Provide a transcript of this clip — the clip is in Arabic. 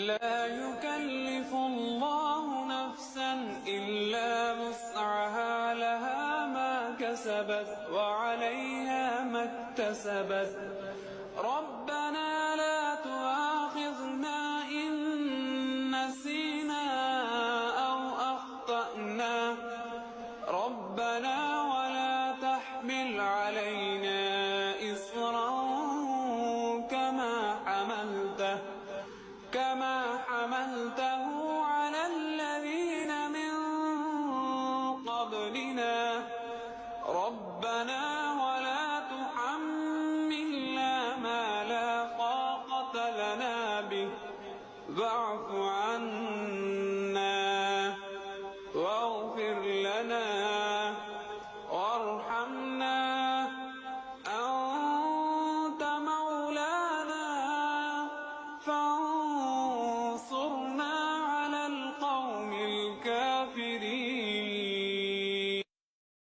لا يكلف الله نفسا إلا وسعها، لها ما كسبت وعليها ما اكتسبت. ربنا لا تؤاخذنا إن نسينا أو أخطأنا، ربنا ولا تحمل علينا إصرا كما حملته على الذين من قبلنا، ربنا ولا تحملنا ما لا طاقة لنا به، واعف عنا